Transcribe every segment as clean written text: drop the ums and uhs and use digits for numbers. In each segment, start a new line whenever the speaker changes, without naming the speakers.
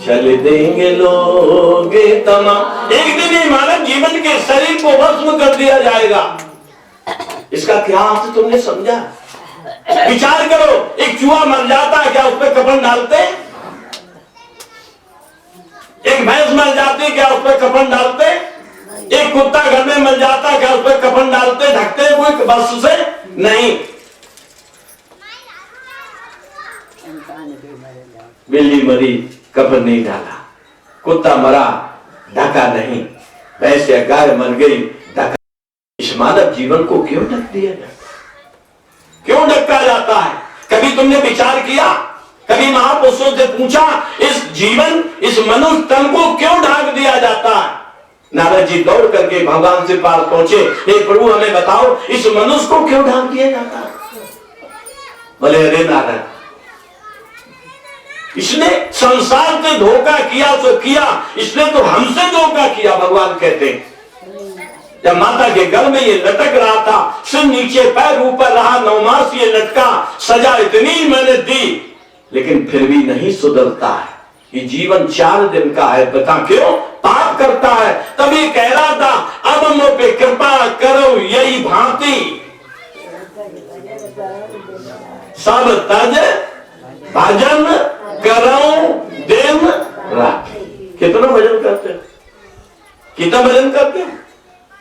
चल देंगे लोग तमाम। एक दिन ही मानव जीवन के शरीर को भस्म कर दिया जाएगा। इसका क्या अर्थ तुमने समझा? विचार करो, एक चूहा मर जाता है, क्या उस पर कफन डालते? एक भैंस मर जाती, क्या उस पर कफन डालते? एक कुत्ता घर में मर जाता, क्या उस पर कफन डालते, ढकते कोई वस्त्र से? नहीं। बिल्ली मरी, कफन नहीं डाला। कुत्ता मरा, ढका नहीं। भैंस या गाय मर गई, ढका। इस मानव जीवन को क्यों ढक दिया जाता? क्यों ढका जाता है? कभी तुमने विचार किया? कभी महापुरुषों से पूछा, इस जीवन, इस मनुष्य तन को क्यों ढाक दिया जाता है? नारद जी दौड़ करके भगवान से पास पहुंचे, हे प्रभु हमें बताओ, इस मनुष्य को क्यों ढाक दिया जाता है? बोले, अरे नारद, इसने संसार से धोखा किया तो किया, इसने तो हमसे धोखा किया। भगवान कहते हैं, जब माता के गल में ये लटक रहा था, सिर नीचे पैर ऊपर रहा, 9 मास ये लटका, सजा इतनी मैंने दी, लेकिन फिर भी नहीं सुधरता है। ये जीवन 4 दिन का है, बता क्यों? पाप करता है। तभी कह रहा था, अब हम पे कृपा करो यही भांति, सब तज भजन करो दिन रात। कितना भजन करते हो? कितना भजन करते हो?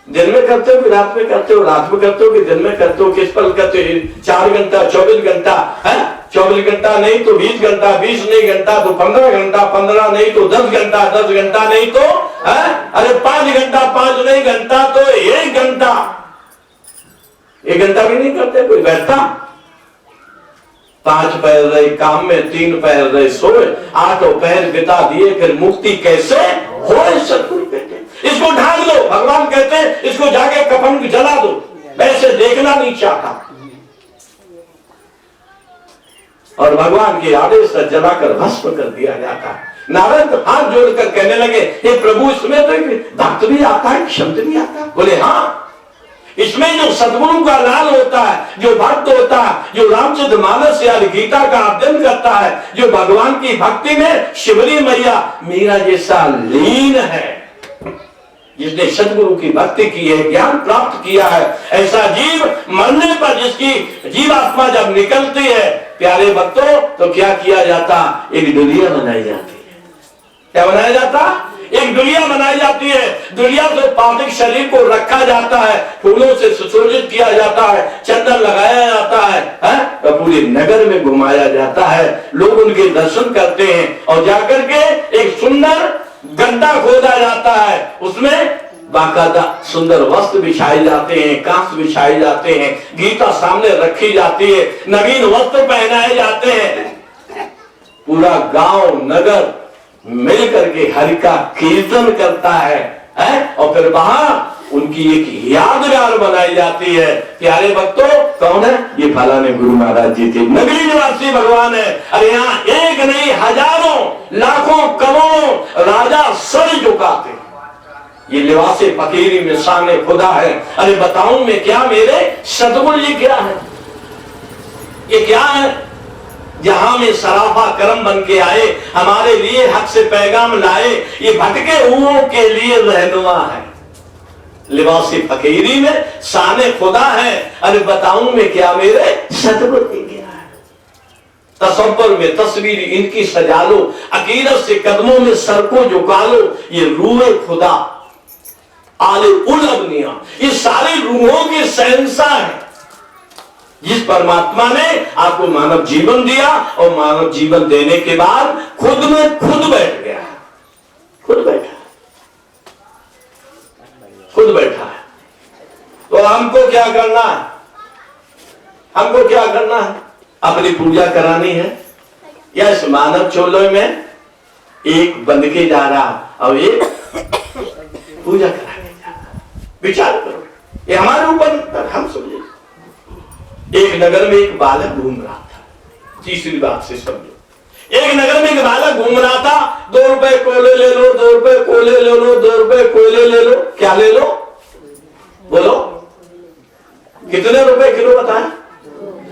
दिन में करते हो कि रात में करते हो? रात में करते हो कि दिन में करते हो? किस पल करते हो? 4 घंटा, 24 घंटा है? 24 घंटा नहीं तो 20 घंटा, 20 नहीं घंटा तो 15 घंटा, 15 नहीं तो 10 घंटा, 10 घंटा नहीं तो है? अरे 5 घंटा, 5 नहीं घंटा तो 1 घंटा। 1 घंटा भी नहीं करते कोई बैठता। 5 पैर रहे काम में, 3 पैर रहे सोए, 8 पैर बिता दिए, फिर मुक्ति कैसे होए? सतगुरु कहते इसको ढाक दो। भगवान कहते हैं इसको जाके कफन जला दो। वैसे देखना नहीं चाहता, और भगवान के आदेश से जलाकर भस्म कर दिया जाता। नारद हाथ जोड़कर कहने लगे, हे प्रभु, इसमें तो भक्त भी आता है, क्षमता भी आता है। बोले हाँ, इसमें जो सद्गुरु का लाल होता है, जो भक्त होता है, जो रामचंद्र मानस या गीता का अध्ययन करता है, जो भगवान की भक्ति में शिवरी मैया मीरा जैसा लीन है, जिसने सद्गुरु की भक्ति की है, ज्ञान प्राप्त किया है, ऐसा जीव मरने पर जिसकी जीवात्मा जब निकलती है, प्यारे भक्तों, तो क्या किया जाता? एक दुनिया बनाई जाती है। क्या बनाया जाता? एक दुनिया बनाई जाती है। दुनिया से पार्थिव शरीर को रखा जाता है, फूलों से सुशोभित किया जाता है, चंदन लगाया जाता है, तो पूरे नगर में घुमाया जाता है। लोग उनके दर्शन करते हैं, और जाकर के एक सुंदर गड्ढा खोदा जाता है, उसमें बाकायदा सुंदर वस्त्र बिछाए जाते हैं, कांस बिछाए जाते हैं, गीता सामने रखी जाती है, नवीन वस्त्र पहनाए जाते हैं। पूरा गांव नगर मिल करके हरि का कीर्तन करता है, और फिर वहां उनकी एक यादगार बनाई जाती है। प्यारे भक्तों, कौन है ये? फलाने गुरु महाराज जी थे, नगरी निवासी भगवान है। अरे यहाँ एक नहीं, हजारों, लाखों, करोड़ों राजा सर झुकाते। ये लिबासे फकीरी में शान खुदा है। अरे बताऊं मैं क्या, मेरे सतगुरु जी क्या है? ये क्या है? जहां में सराफा करम बन के आए, हमारे लिए हक से पैगाम लाए, ये भटके हुओं के लिए रहनुमा है। लिबासी फकीरी में शान खुदा है। अरे बताऊं मैं क्या, मेरे सतगुरु की क्या है? तसव्वुर में तस्वीर इनकी सजा लो, अकीदत से कदमों में सर को झुका लो। ये रूहे खुदा आले उल अबनिया, ये सारी रूहों के शहंशाह है। जिस परमात्मा ने आपको मानव जीवन दिया, और मानव जीवन देने के बाद खुद में खुद बैठ गया, खुद बैठा, खुद बैठा है। तो हमको क्या करना है? हमको क्या करना है? अपनी पूजा करानी है, या इस मानव चोले में एक बंद के जा रहा और एक पूजा कराने जा रहा? विचार करो, ये हमारे ऊपर, हम समझे। एक नगर में एक बालक घूम रहा था। तीसरी बात से समझो, एक नगर में एक बालक घूम रहा था। 2 रुपए कोयले ले लो, 2 रुपए कोयले ले लो, 2 रुपए कोयले ले लो। क्या ले लो? बोलो, कितने रुपए किलो बताएं?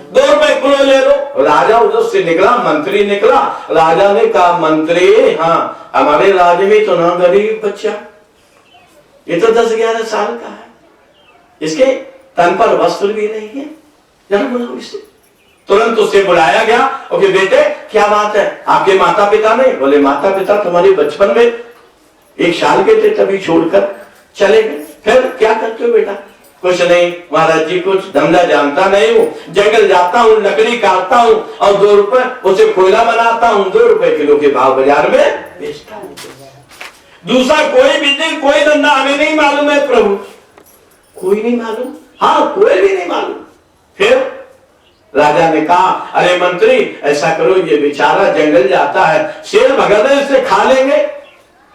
₹2 किलो ले लो। राजा उधर से निकला, मंत्री निकला। राजा ने कहा, मंत्री, हाँ हमारे राज्य में तो ना गरीब बच्चा, ये तो 10-11 साल का है, इसके तन पर वस्त्र भी नहीं है, जरा बुलाओ इसे। तुरंत उसे बुलाया गया। ओके बेटे, क्या बात है, आपके माता पिता नहीं? बोले माता पिता तुम्हारे बचपन में 1 साल के थे तभी छोड़कर चले गए। फिर क्या करते हो बेटा? कुछ नहीं महाराज जी, कुछ धंधा जानता नहीं हूँ, जंगल जाता हूँ, लकड़ी काटता हूँ और ₹2 उसे कोयला बनाता हूँ, ₹2 किलो के भाव बाजार में बेचता हूँ। दूसरा कोई बिजनेस, कोई धंधा हमें नहीं मालूम है प्रभु। कोई नहीं मालूम? हाँ, कोई भी नहीं मालूम। फिर राजा ने कहा, अरे मंत्री ऐसा करो, ये बेचारा जंगल जाता है, शेर भगत है, इसे खा लेंगे।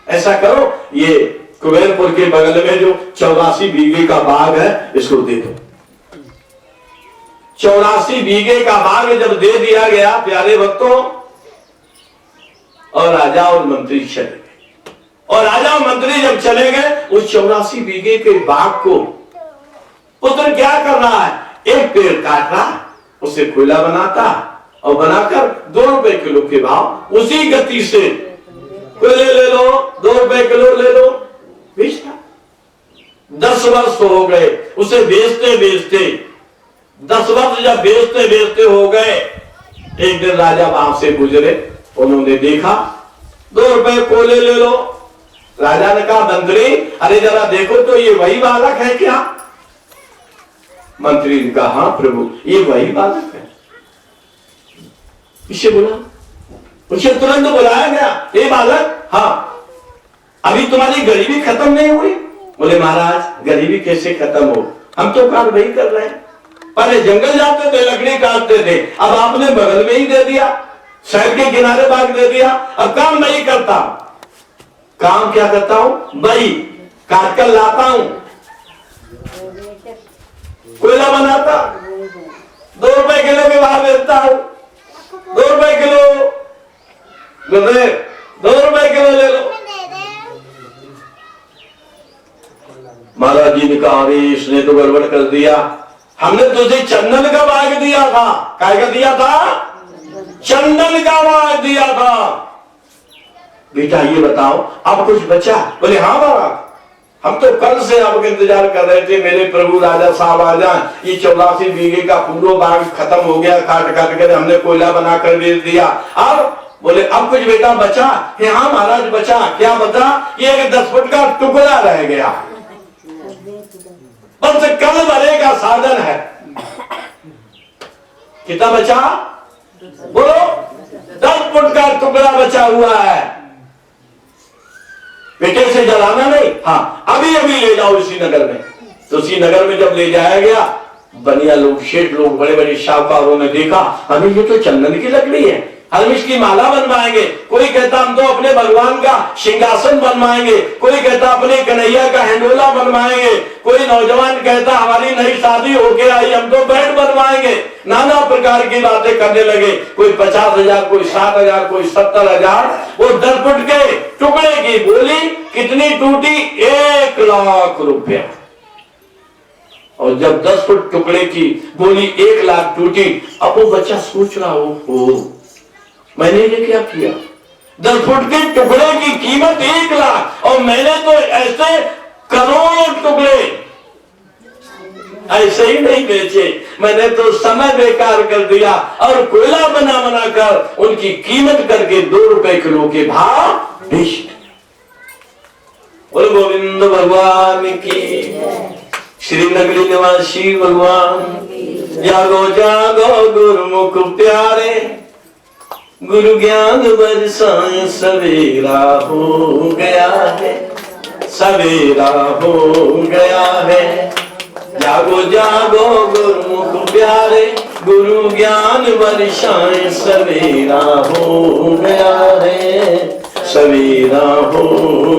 ऐसा करो, ये कुबेरपुर के बगल में जो 84 बीघे का बाग है, इसको दे दो। 84 बीघे का बाग जब दे दिया गया प्यारे भक्तों, और राजा और मंत्री चले गए। और राजा और मंत्री जब चले गए, उस 84 बीघे के बाग को पुत्र क्या कर रहा है? एक पेड़ काट रहा, उसे कोयला बनाता और बनाकर ₹2 किलो के भाव उसी गति से कोयले ले लो, ₹2 किलो ले लो, बेचता। 10 वर्ष हो गए उसे बेचते बेचते। 10 वर्ष जब बेचते बेचते हो गए, एक दिन राजा वहां से गुजरे, उन्होंने देखा ₹2 कोयले ले लो। राजा ने कहा, मंत्री अरे जरा देखो तो ये वही बालक है क्या? मंत्री ने कहा, हाँ प्रभु ये वही बालक है। इसे बुला। उसे तुरंत बुलाया गया, ये बालक, हाँ अभी तुम्हारी गरीबी खत्म नहीं हुई? बोले महाराज गरीबी कैसे खत्म हो, हम तो काम वही कर रहे हैं। पहले जंगल जाते थे, लकड़ी काटते थे, अब आपने बगल में ही दे दिया, सड़क के किनारे बाग दे दिया। अब काम नहीं करता। काम क्या करता हूं? वही काट कर लाता हूं, कोयला बनाता, ₹2 किलो के भाव बेचता हूं। ₹2 किलो, ₹2 किलो ले लो। महाराज जी ने कहा, अरे इसने तो गड़बड़ कर दिया, हमने तुझे चंदन का बाग दिया था। काय का दिया था? चंदन का बाग दिया था। बेटा ये बताओ अब कुछ बचा? बोले हाँ बाबा, हम तो कल से आपका इंतजार कर रहे थे, मेरे प्रभु राजा साहब आ जाए। ये 84 बीघे का पूरा बाग खत्म हो गया, काट काट कर हमने कोयला बनाकर बेच दिया। अब बोले अब कुछ बेटा बचा? हाँ महाराज बचा। क्या बचा? ये एक 10 फुट का टुकड़ा रह गया, बस कल भरे का साधन है। कितना बचा? बोलो, 10 फुट का टुकड़ा बचा हुआ है। बेटे से जलाना नहीं, हाँ अभी अभी ले जाओ इसी नगर में। तो उसी नगर में जब ले जाया गया, बनिया लोग, शेठ लोग, बड़े बड़े शाहूकारों ने देखा, अरे ये तो चंदन की लकड़ी है, हम इसकी माला बनवाएंगे। कोई कहता हम तो अपने भगवान का सिंहासन बनवाएंगे, कोई कहता अपने कन्हैया का हिंडोला बनवाएंगे, कोई नौजवान कहता हमारी नई शादी होके आई, हम तो बेड बनवाएंगे। नाना प्रकार की बातें करने लगे। कोई 50,000, कोई 60,000, कोई 70,000। वो 10 फुट के टुकड़े की बोली कितनी टूटी? 1 लाख रुपया। और जब 10 फुट टुकड़े की बोली 1 लाख टूटी, अब वो बच्चा सोच रहा हो मैंने ये क्या किया? 10 फुट के टुकड़े की कीमत 1 लाख, और मैंने तो ऐसे करोड़ों टुकड़े ऐसे ही नहीं बेचे, मैंने तो समय बेकार कर दिया और कोयला बना बना कर उनकी कीमत करके ₹2 किलो के भाव बेच। बोलो गोविंद भगवान की, श्री नगरी निवासी भगवान। जागो जागो गुरुमुख प्यारे, गुरु ज्ञान बरसाए, सवेरा हो गया है, सवेरा हो गया है। जागो जागो गुरुमुख प्यारे, गुरु ज्ञान बरसाए, सवेरा हो गया है, सवेरा हो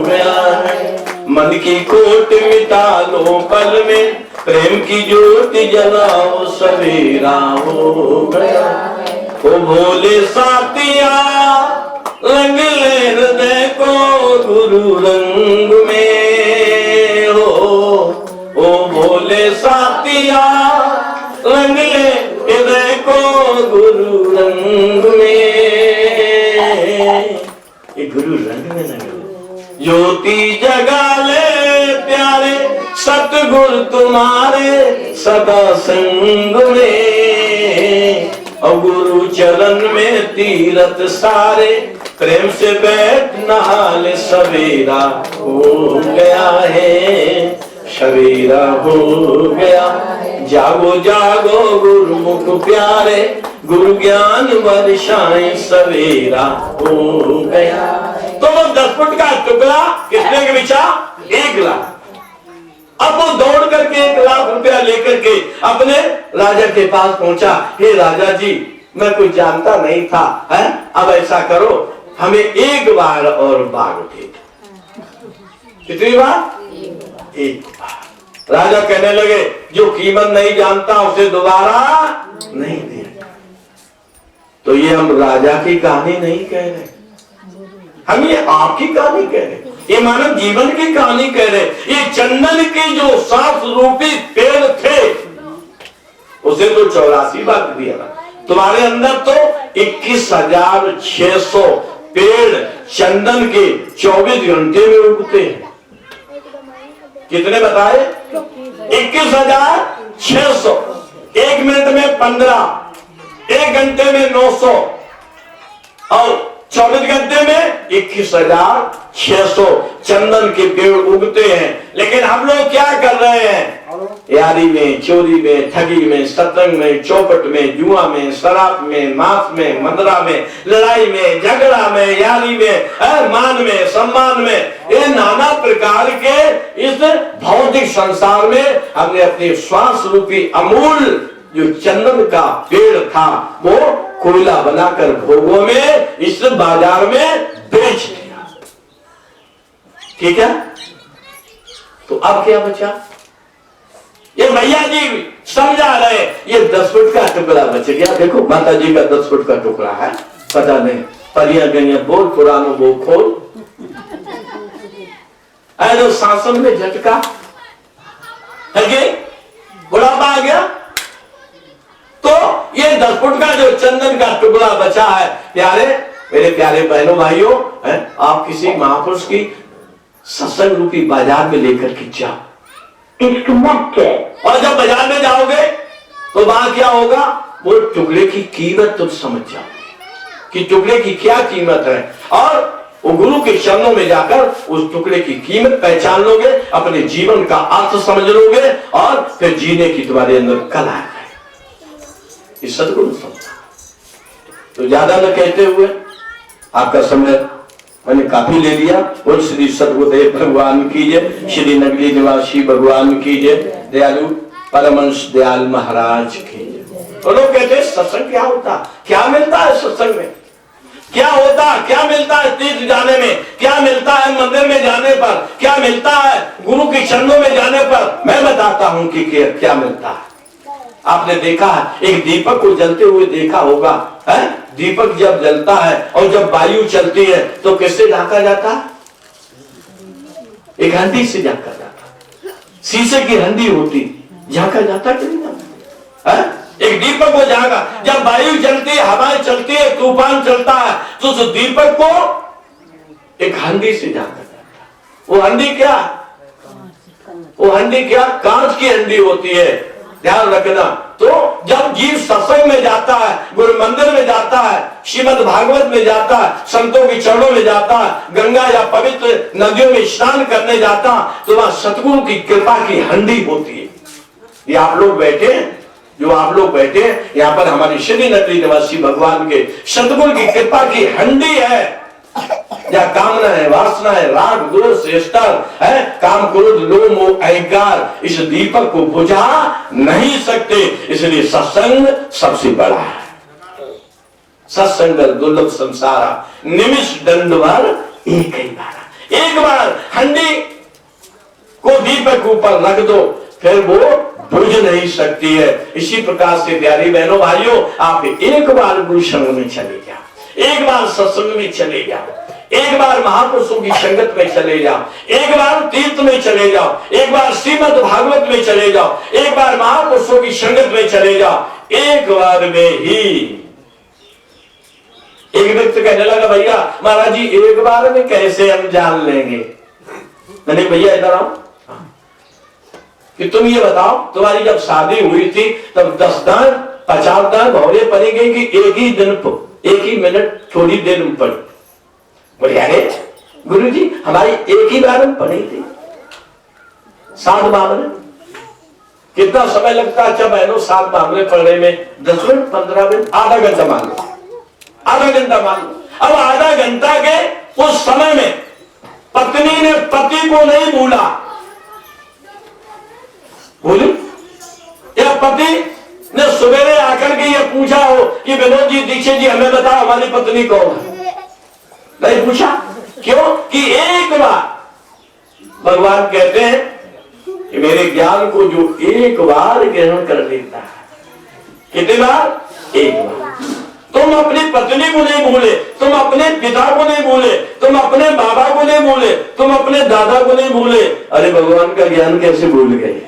गया है। मन की खोट मिटा लो पल में, प्रेम की ज्योति जलाओ, सवेरा हो गया है। ओ भोले साथिया रंग ले हृदय को गुरु रंग में हो। ओ भोले साथिया रंग ले हृदय को ज्योति जगा ले प्यारे सतगुरु तुम्हारे सदा संग में, और गुरु चरण में तीरथ सारे प्रेम से बैठ नहाले, सवेरा हो गया है, सवेरा हो गया। जागो जागो गुरुमुख प्यारे, गुरु ज्ञान वर्षाएं, सवेरा हो गया। तो वो 10 फुट का टुकड़ा कितने के बिछा? 1 लाख। अब वो दौड़ करके 1 लाख रुपया लेकर के अपने राजा के पास पहुंचा। हे राजा जी, मैं कुछ जानता नहीं था, है? अब ऐसा करो, हमें 1 बार और बाग दे दो। कितनी बार? 1 बार। राजा कहने लगे, जो कीमत नहीं जानता उसे दोबारा नहीं देगा। तो ये हम राजा की कहानी नहीं कह रहे, हम ये आपकी कहानी कह रहे, ये मानव जीवन की कहानी कह रहे। ये चंदन के जो सांस रूपी पेड़ थे, उसे तो 84 बार दिया ना। तुम्हारे अंदर तो 21,600 पेड़ चंदन के 24 घंटे में उगते हैं। कितने बताए? 21,600। 1 मिनट में 15, 1 घंटे में 900 और 24 घंटे में 21,600 चंदन के पेड़ उगते हैं। लेकिन हम लोग क्या कर रहे हैं? यारी में, चोरी में, ठगी में, सत्संग में, चौपट में, जुआ में, शराब में, मांस में, मंदरा में, लड़ाई में, झगड़ा में, यारी में, मान में, सम्मान में, ये नाना प्रकार के इस भौतिक संसार में हमने अपने श्वास रूपी अमूल जो चंदन का पेड़ था वो कोयला बनाकर भोगों में इस बाजार में बेच दिया। ठीक है? तो अब क्या बचा? ये भैया जी समझा रहे, ये 10 फुट का टुकड़ा बच गया। देखो माता जी का 10 फुट का टुकड़ा है, पता नहीं परियां गई बोल पुरानो वो खोल, जो शासन में झटका है, बुढ़ापा आ गया। तो ये 10 फुट का जो चंदन का टुकड़ा बचा है, प्यारे मेरे प्यारे बहनों भाइयों, आप किसी महापुरुष की सत्संग रूपी बाजार में लेकर के जाओ, और जब बाजार में जाओगे तो वहां क्या होगा? वो टुकड़े की कीमत तुम समझ जाओगे कि टुकड़े की क्या कीमत है, और वो गुरु के चरणों में जाकर उस टुकड़े की कीमत पहचान लोगे, अपने जीवन का अर्थ समझ लोगे, और फिर जीने की तुम्हारे अंदर कला है। इस सदगुरु समझा। तो ज्यादा न कहते हुए आपका समय मैंने काफी ले लिया। और श्री सदगुरुदेव भगवान की जय, श्री नगरी निवासी भगवान की जय, दयालु परमहंस दयाल महाराज की जय। तो लोग कहते हैं सत्संग क्या होता, क्या मिलता है सत्संग में, क्या होता, क्या मिलता है तीर्थ जाने में, क्या मिलता है मंदिर में जाने पर, क्या मिलता है गुरु के चरणों में जाने पर? मैं बताता हूं कि क्या मिलता है। आपने देखा है, एक दीपक को जलते हुए देखा होगा, है? दीपक जब जलता है और जब वायु चलती है तो किससे ढाका जाता है? एक हंडी से झांका जाता। शीशे की हंडी होती, झांका जाता कि नहीं जाता? एक दीपक को झांका, जब वायु चलती है, हवाएं चलती है, तूफान चलता है, तो उस दीपक को एक हंडी से झांका जाता। वो हंडी क्या? वो हंडी क्या? कांच की हंडी होती है, ध्यान रखना। तो जब जीव सत्संग में जाता है, गुरु मंदिर में जाता है, श्रीमद् भागवत में जाता है, संतों के चरणों में जाता है, गंगा या पवित्र नदियों में स्नान करने जाता, तो वहां सतगुरु की कृपा की हंडी होती है। ये आप लोग बैठे, जो आप लोग बैठे यहाँ पर हमारे श्री नगरी निवासी भगवान के सतगुरु की कृपा की हंडी है। या कामना है, वासना है, राग दोष है, काम क्रोध लोभ मोह अहंकार, इस दीपक को बुझा नहीं सकते। इसलिए सत्संग सबसे बड़ा है। सत्संग दुर्लभ संसारा, निमिष दंड भर एक ही बार। एक बार हंडी को दीपक ऊपर रख दो, फिर वो बुझ नहीं सकती है। इसी प्रकार से प्यारी बहनों भाइयों, आप एक बार गुरु संग में चले जाओ, एक बार सत्संग में चले जाओ, एक बार महापुरुषों की संगत में चले जाओ, एक बार तीर्थ में चले जाओ, एक बार श्रीमद् भागवत में चले जाओ, एक बार महापुरुषों की संगत में चले जाओ। एक बार में ही एक व्यक्ति कहने लगा, भैया महाराज जी एक बार में कैसे हम जान लेंगे? मैंने, भैया इधर आओ, कि तुम ये बताओ, तुम्हारी जब शादी हुई थी तब 10 दान 50 दान भौरे पड़ी गई कि एक ही दिन, एक ही मिनट थोड़ी देर में पड़ी? बोले अरे गुरु जी हमारी एक ही बार में पड़ी थी 7 मामले। कितना समय लगता है? अच्छा बहनों 7 मामले पढ़ने में 10 मिनट 15 मिनट, आधा घंटा मान लो, आधा घंटा मान लो। अब आधा घंटा के उस समय में पत्नी ने पति को नहीं भूला, बोली, या पति ने सवेरे आकर के ये पूछा हो कि विनोद जी दीक्षित जी हमें बताओ हमारी पत्नी कौन है? नहीं पूछा। क्यों? कि एक बार भगवान कहते हैं कि मेरे ज्ञान को जो एक बार ग्रहण कर लेता है, कितनी बार? एक बार। तुम अपनी पत्नी को नहीं भूले, तुम अपने पिता को नहीं भूले, तुम अपने बाबा को नहीं भूले, तुम अपने दादा को नहीं भूले, अरे भगवान का ज्ञान कैसे भूल गए?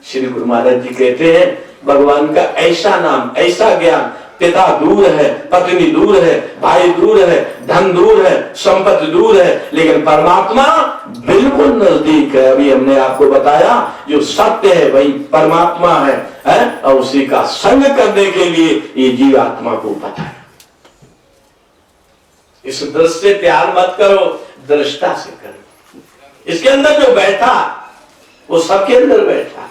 श्री गुरु महाराज जी कहते हैं भगवान का ऐसा नाम, ऐसा ज्ञान, पिता दूर है, पत्नी दूर है, भाई दूर है, धन दूर है, संपत्ति दूर है, लेकिन परमात्मा बिल्कुल नजदीक है। अभी हमने आपको बताया जो सत्य है वही परमात्मा है, और उसी का संग करने के लिए ये जीवात्मा को पता है। इस दृष्टि से प्यार मत करो, दृष्टा से करो। इसके अंदर जो बैठा वो सबके अंदर बैठा।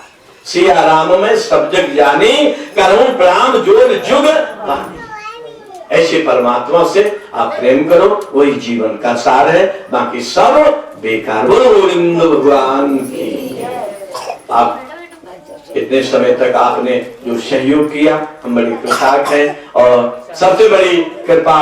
सिया राम में सब जग जानी, करुण प्राण जोर जुग पानी। ऐसे परमात्मा से आप प्रेम करो, वही जीवन का सार है, बाकी सब बेकार। बोलो गोविंद भगवान की। आप इतने समय तक आपने जो सहयोग किया हम बड़ी कृतज्ञ हैं, और सबसे बड़ी कृपा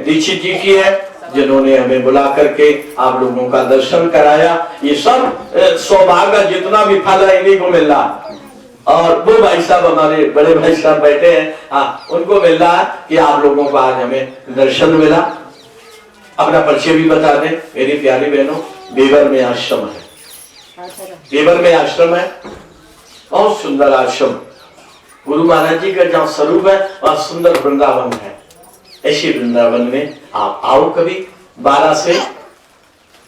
दीक्षित जी की है जिन्होंने हमें बुला करके आप लोगों का दर्शन कराया। ये सब सौभाग्य जितना भी फल है इन्हीं को मिल रहा, और वो भाई साहब हमारे बड़े भाई साहब बैठे हैं, हाँ उनको मिल रहा है कि आप लोगों को आज हमें दर्शन मिला। अपना परिचय भी बता दें मेरी प्यारी बहनों। बेवर में आश्रम है, बेवर में आश्रम है, बहुत सुंदर आश्रम। गुरु महाराज जी का जहाँ स्वरूप है वहां सुंदर वृंदावन है। ऐसे वृंदावन में आप आओ कभी 12 से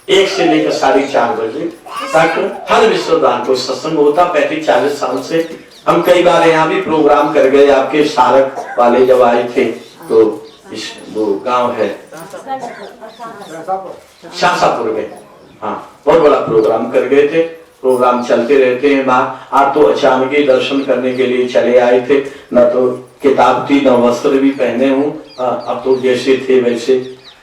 1 से लेकर 4:30 बजे तक हर विश्वदान को सत्संग होता। 35-40 साल से हम कई बार यहाँ भी प्रोग्राम कर गए। आपके सारक वाले जब आए थे तो इस वो गांव है शासापुर में, हाँ बहुत बड़ा प्रोग्राम कर गए थे। प्रोग्राम चलते रहते हैं वहाँ। आप तो अचानक ही दर्शन करने के लिए चले आए थे, न तो किताब थी न वस्त्र भी पहने हूँ। अब तो जैसे थे वैसे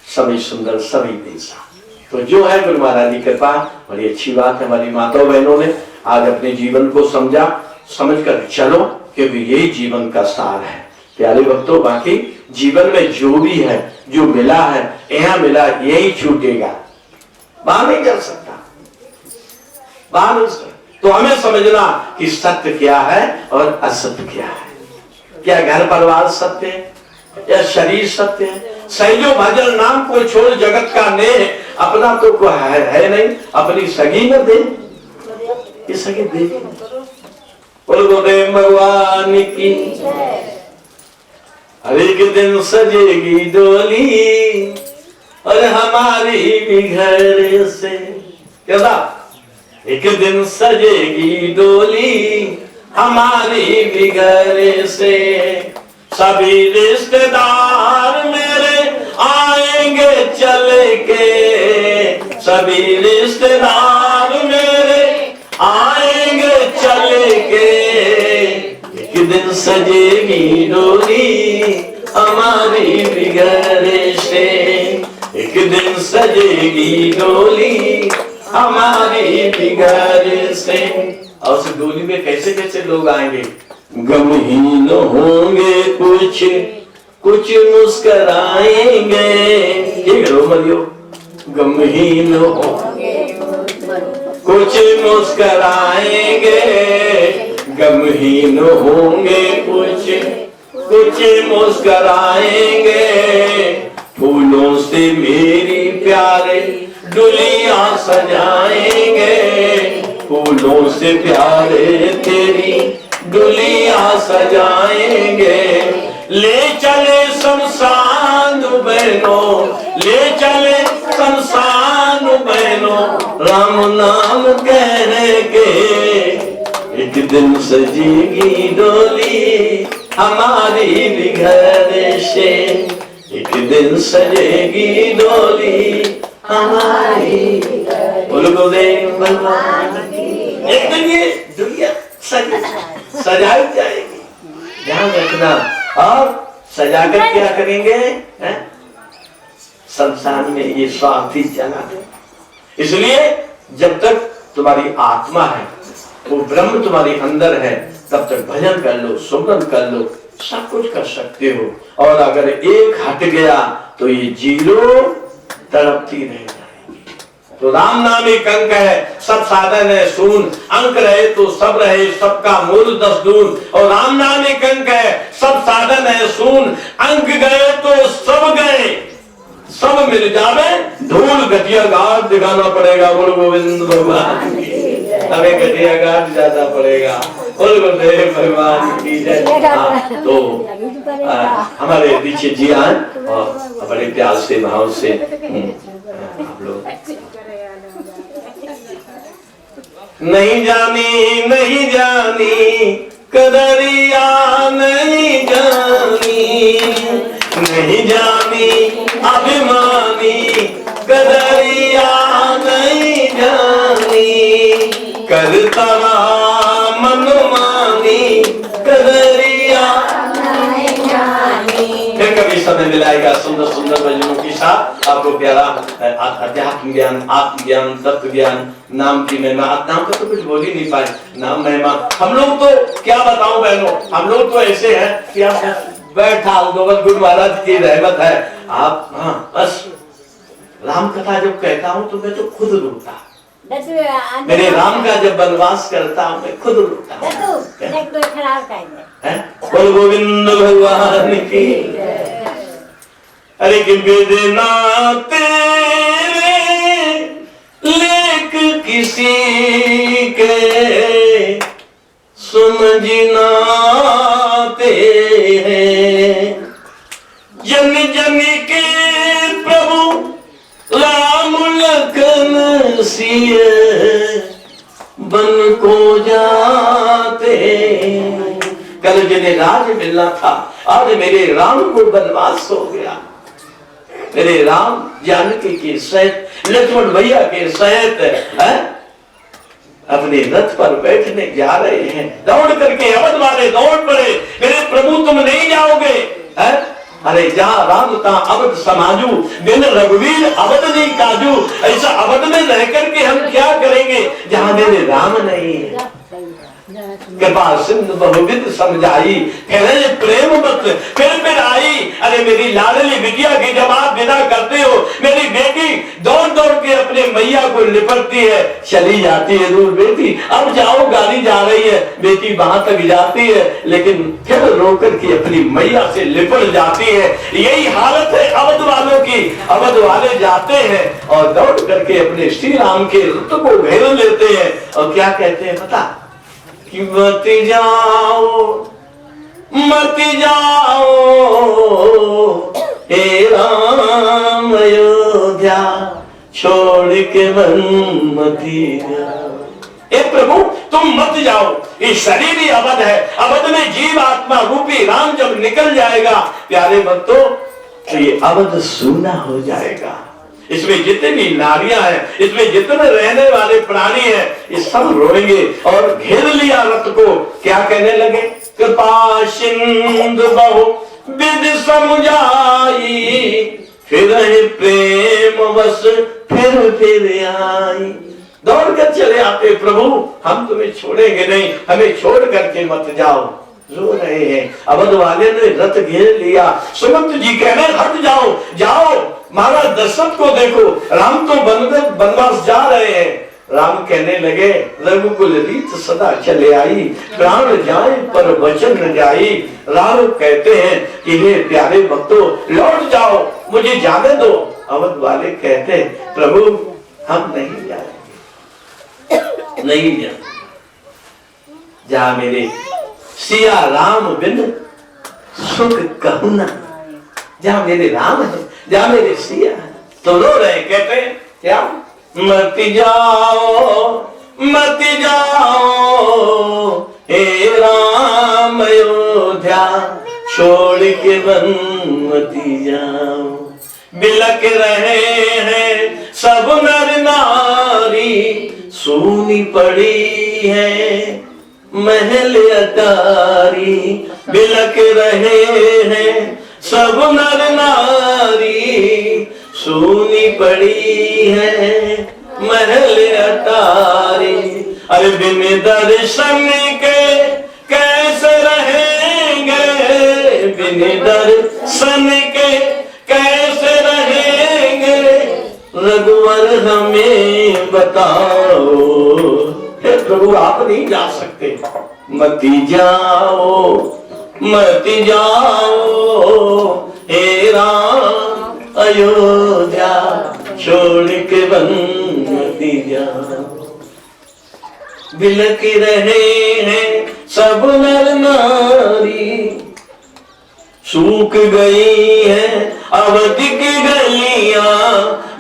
सभी सुंदर सभी देशा। तो जो है गुरु महाराज की कृपा, बड़ी अच्छी बात है। हमारी माता बहनों ने आज अपने जीवन को समझा, समझ कर चलो क्योंकि यही जीवन का सार है। प्यारे भक्तों, बाकी जीवन में जो भी है, जो मिला है, यहाँ मिला यही छूटेगा, बाहर नहीं कर सकता, बाहर नहीं सकता। तो हमें समझना कि सत्य क्या है और असत्य क्या है। क्या घर परिवार सत्य है या शरीर सत्य है? सहजो भजन नाम को छोड़ जगत का नेह, अपना तो कोई है नहीं, अपनी सगी न दे, ये सगी दे। बोल गुरुदेव भगवान की। हर एक दिन सजेगी डोली और हमारी भी घर से, क्या एक दिन सजेगी डोली हमारी भी घर से, सभी रिश्तेदार मेरे आएंगे चल के, सभी रिश्तेदार मेरे आएंगे चल के, एक दिन सजेगी डोली हमारी भी घर से, एक दिन सजेगी डोली हमारी भी घर से। और उस डोली में कैसे कैसे लोग आएंगे? गमहीन होंगे कुछ कुछ मुस्कराएंगे, ठीक रो मरियो। गमहीन होंगे कुछ मुस्कराएंगे, गमहीन होंगे कुछ कुछ मुस्कराएंगे, फूलों से मेरी प्यारे डुलियां सजाएंगे, फूलों से प्यारे तेरी डुलियां सजाएंगे, ले चले शमशान बहनों, ले चले शमशान बहनों, राम नाम कहने के एक दिन सजेगी डोली हमारी भी घर से, एक दिन सजेगी डोली हमारी। बोलो गोविंद भगवान, एक दिन ये दुनिया सजाई जाएगी, ध्यान रखना। और सजाकर क्या करेंगे? शमशान में ये स्वार्थी जला दे। इसलिए जब तक तुम्हारी आत्मा है, वो ब्रह्म तुम्हारे अंदर है, तब तक भजन कर लो, सुमरन कर लो, सब कुछ कर सकते हो। और अगर एक हट गया तो ये जीरो तड़पती रह जाएगी। तो राम नाम एक अंक है, सब साधन है शून, अंक रहे तो सब रहे, सबका मूल 10 दून। और राम नाम एक अंक है, सब साधन है शून, अंक गए तो सब गए, सब मिल जावे धूल घटिया घाट दिखाना पड़ेगा। बोल गोविंद भगवान की, हमें घटिया घाट ज्यादा पड़ेगा। बोल गुरुदेव भगवान की जय। तो हमारे पीछे जी आए और बड़े प्यार से भाव से आप लोग नहीं जानी नहीं जानी कदरिया नहीं जानी, नहीं जानी अभिमानी कदरिया नहीं जानी, करता मनमानी कदरिया नहीं जानी। फिर कभी समय मिलाएगा सुंदर सुंदर भजनों के साथ आपको प्यारा अध्यात्म ज्ञान, आत्मज्ञान, तत्व ज्ञान, नाम की महिमा। नाम का तो कुछ बोल ही नहीं पाए, नाम महिमा। हम लोग तो क्या बताऊं बहनों, हम लोग तो ऐसे हैं कि आप बैठा गोविंद गुरु महाराज की रहमत है आप। हाँ बस राम कथा जब कहता हूँ तो मैं तो खुद रोता, मेरे राम का जब वनवास करता हूँ मैं खुद रोता हूँ। बोल गोविंद भगवान की। अरे कि बेदना तेरे लेख किसी के समझना तेरे, जन जन के प्रभु राम लखन सिए बन को जाते। कल जिन्हें राज मिलना था आज मेरे राम को वनवास हो गया। मेरे राम जानकी के सहित, लक्ष्मण भैया के सहित अपने रथ पर बैठने जा रहे हैं। दौड़ करके अवध वाले दौड़ पड़े, मेरे प्रभु तुम नहीं जाओगे? अरे जा राम ता अवध समाजू, बिन रघुवीर अवध नहीं काजू। ऐसा अवध में रह करके हम क्या करेंगे जहाँ मेरे राम नहीं है। कृपा सिंधु बहुविध समझाई, फिर प्रेम मत फिर आई। अरे मेरी लाडली बिटिया की जब आप विदा करते हो, मेरी बेटी दौड़ दौड़ के अपने मैया को लिपटती है, चली जाती है दूर। बेटी अब जाओ, गाड़ी जा रही है, बेटी वहां तक जाती है, लेकिन फिर रोकर के अपनी मैया से लिपट जाती है। यही हालत है अवध वालों की। अवध वाले जाते हैं और दौड़ करके अपने श्री राम के रथ को घेर लेते हैं और क्या कहते हैं पता? कि मत जाओ हे राम अयोध्या, छोड़ के मन मती जाओ। हे प्रभु तुम मत जाओ, ये शरीर ही अवध है। अवध में जीव आत्मा रूपी राम जब निकल जाएगा प्यारे भक्तों, तो ये अवध सूना हो जाएगा। इसमें जितनी भी नारियां हैं, इसमें जितने रहने वाले प्राणी हैं, ये सब रोएंगे। और घेर लिया रथ को, क्या कहने लगे? कृपा सिंधु बहु विध समझाई, फिर प्रेम वश फिर आई। दौड़ कर चले आते, प्रभु हम तुम्हें छोड़ेंगे नहीं, हमें छोड़ करके मत जाओ। रो रहे हैं। अवध वाले ने रथ घेर लिया। सुमंत जी कह रहे हट जाओ, जाओ महाराज दशरथ को देखो, राम तो वनवास जा रहे हैं। राम कहने लगे रघुकुल रीत सदा चले आई, प्राण जाए पर वचन न जाई। राम कहते हैं कि हे प्यारे भक्तों लौट जाओ, मुझे जाने दो। अवध वाले कहते हैं प्रभु हम नहीं जाएंगे, नहीं जाएंगे। जा मेरे सिया राम बिन सुख कहूं ना, जहां मेरे राम है, जहां मेरे सिया है। तो रो रहे, कहते हैं क्या, मत जाओ मत जाओ हे राम अयोध्या, छोड़ के वन मत जाओ। बिलक रहे हैं सब नर नारी, सूनी पड़ी है महल अटारी। बिलक रहे हैं सब नर नारी, सूनी पड़ी है महल अटारी। अरे बिन दर्शन के कैसे रहेंगे, बिन दर्शन के कैसे रहेंगे, रघुवर हमें बताओ। हे प्रभु आप नहीं जा सकते, मत जाओ मत जाओ हे राम अयोध्या, छोड़ के वन मत जाओ। बिलक रहे हैं सब नर नारी, सूख गई है अवधि की गलियां,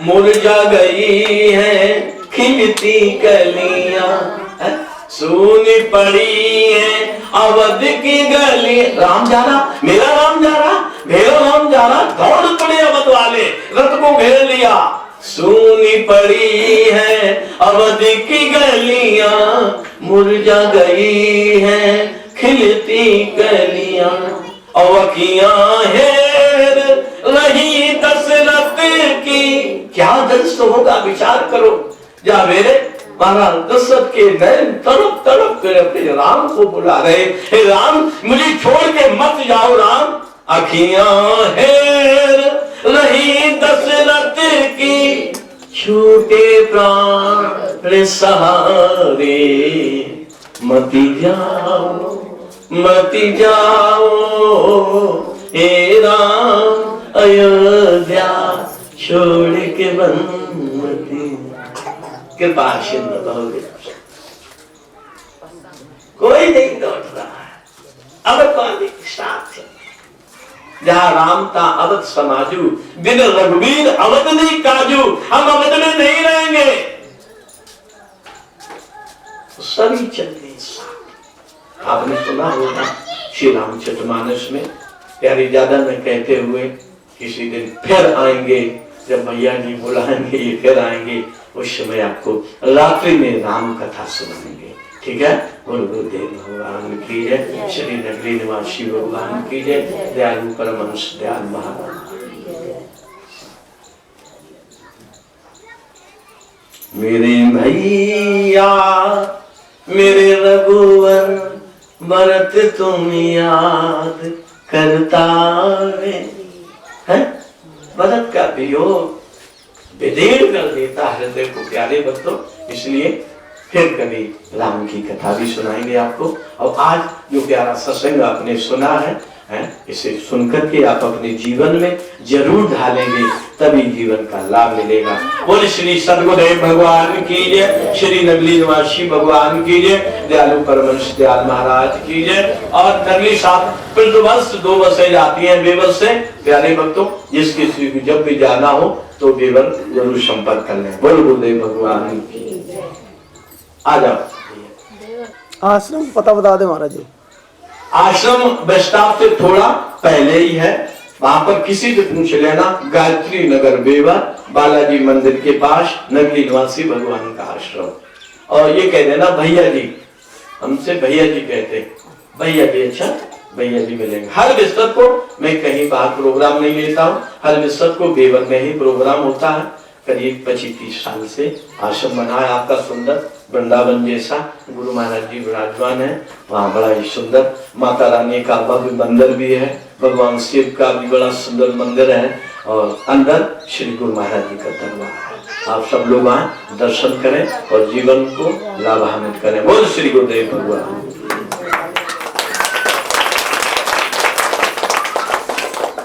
मुरझा गई है खिलती कलियां। सूनी पड़ी है अवध की गली। राम जा रहा, मेरा राम जा रहा, मेरा राम जा रहा, दौड़ पड़े अवध वाले, रथ को घेर लिया। सूनी पड़ी है अवध की गलियां, मुरझा गई है खिलती कलियां। अवकियां हेर रही दशरथ की, क्या दर्श होगा विचार करो। जा मेरे महाराज दशरथ के नयन तड़प तड़प कर अपने राम को बुला रहे, हे राम मुझे छोड़ के मत जाओ राम। अखियां हेर रही दशरथ की, छूटे प्राण सहारे, मत जाओ मत जाओ हे राम अयोध्या, छोड़ के वन मत। कृपा सिंधु बहु कोई नहीं लौट रहा है। अवध वाले साथ जहाँ राम था अवध समाजू, बिन रघुवीर अवध नहीं काजू। हम अवध में नहीं रहेंगे, सभी चलते साथ। आपने सुना होगा श्री रामचरितमानस में प्यारी ज्यादा में कहते हुए, किसी दिन फिर आएंगे, जब भैया जी बुलाएंगे ये फिर आएंगे, उस समय आपको रात्रि में राम कथा सुनाएंगे। ठीक है, बोल गुरुदेव भगवान की जय, श्री नगरी निवासी भगवान की जय, दयालु परमहंस दयाल महाराज। मेरे भैया मेरे रघुवर, भरत तुम याद करता है। भरत का वियोग विदीर्ण कर देता हृदय को प्यारे भक्तों, इसलिए फिर कभी राम की कथा भी सुनाएंगे आपको। और आज जो प्यारा सत्संग आपने सुना है, इसे सुनकर के आप अपने जीवन में जरूर ढालेंगे, तभी जीवन का लाभ मिलेगा। बोले श्री सद्गुरुदेव भगवान की जय, श्री नगली निवासी भगवान की जय, दयालु परमहंस दयाल महाराज की जय। और नगली साथ प्रतिवर्ष 2 बसें जाती हैं बेबस से। प्यारे भक्तों, जिस किसी को जब भी जाना हो तो बेबर जरूर संपर्क कर लें। बोल गुरुदेव भगवान की। आ जाओ।
आश्रम पता बता दे महाराज जी।
आश्रम बस स्टॉप से थोड़ा पहले ही है, वहां पर किसी से पूछ लेना, गायत्री नगर बेवा, बालाजी मंदिर के पास नगली निवासी भगवान का आश्रम। और ये कह देना भैया जी, हमसे भैया जी कहते, भैया जी अच्छा भैया जी मिलेंगे। हर विस्पत को मैं कहीं बाहर प्रोग्राम नहीं लेता हूँ, हर विस्पत को बेवर में ही प्रोग्राम होता है। करीब 25-30 साल से आश्रम बना है आपका सुंदर, वृंदावन जैसा। गुरु महाराज जी विराजमान है वहाँ, बड़ा ही सुंदर। माता रानी का भव्य मंदिर भी है, भगवान शिव का भी बड़ा सुंदर मंदिर है, और अंदर श्री गुरु महाराज जी का दरबार है। आप सब लोग आए, दर्शन करें और जीवन को लाभान्वित करें। बोल श्री गुरुदेव भगवान।